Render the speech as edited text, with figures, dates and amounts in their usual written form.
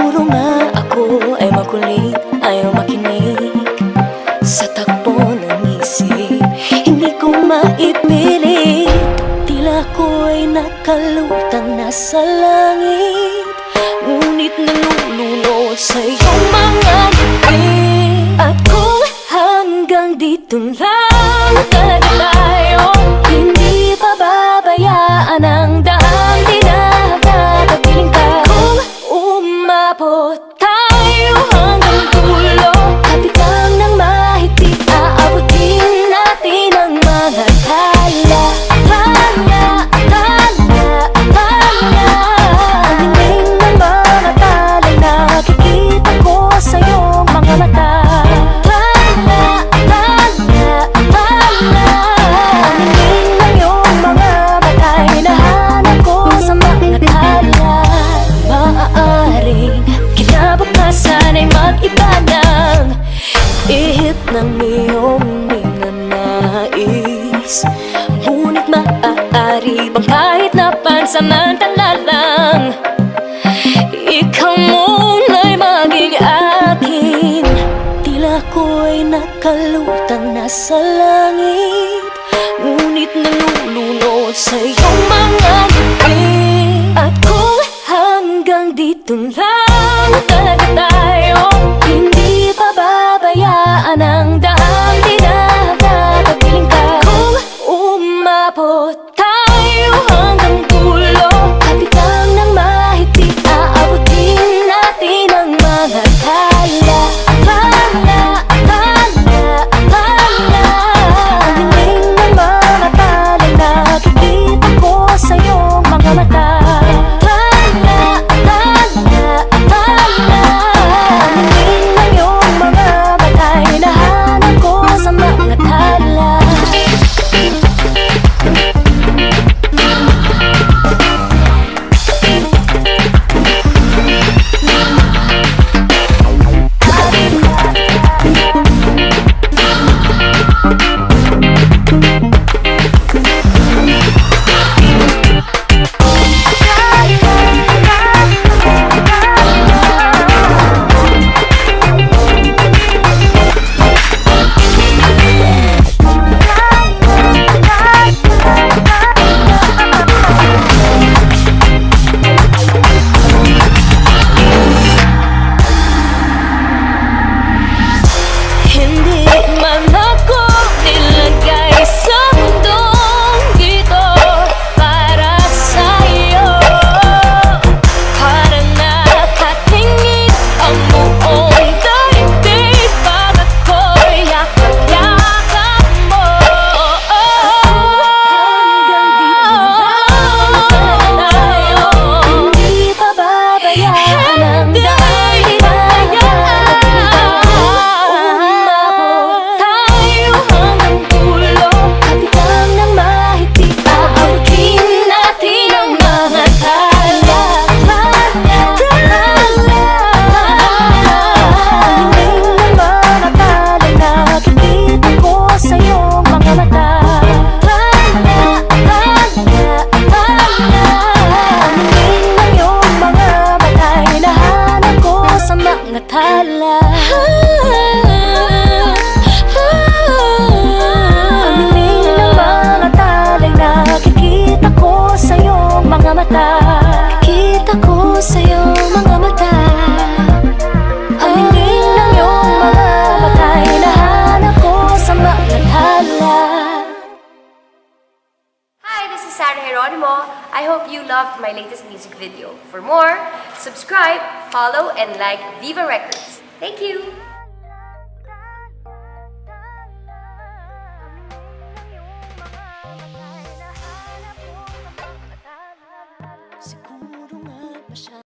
Siguro nga ako ay makulit, ayaw makinig sa takbo ng isip. Hindi ko maipilit, tila ko'y nakalutang nasa langit, ngunit nalulunod sa iyong mga ngiti. At kung hanggang dito lang talaga tayo, hindi pababayaan ang daang tinatatapiling ka. Kung umabot tayo hanggang dulo, kapit lang ng mahigpit, aabutin natin ang mga tala. Tala, tala, tala. Ang dingding ng mga tala'y nakikita ko sa iyong mga mata. Tala, tala, tala. Ang dingding ng iyong mga mata'y nahanap ko sa mga tala. Maaaring kinabukasan ay mag-iba ng ihip ng iyong ninanais, ngunit maaari bang kahit na pansamantala lang, ikaw muna'y maging akin. Tila ko'y nakalutang nasa langit, ngunit nalulunod sa iyong mga ngiti. At kung hanggang dito lang talaga tayo, hindi pababayaan ang daang tinatatapiling ka. Kung umabot tayo hanggang dulo, kapit lang ng mahigpit, aabutin natin ang mga tala. Tala, tala, tala. Ang dingding ng mga tala'y nakikita ko sa iyong mga mata. Tala. Ang dingding ng mga tala'y nakikita ko sa iyong mga mata. Nakikita ko sa iyong mga mata. Ang dingding ng iyong mga mata'y nahanap ko sa mga tala. Hi, this is Sarah Geronimo. I hope you loved my latest music video. For more, subscribe, follow, and like Viva Records. Thank you!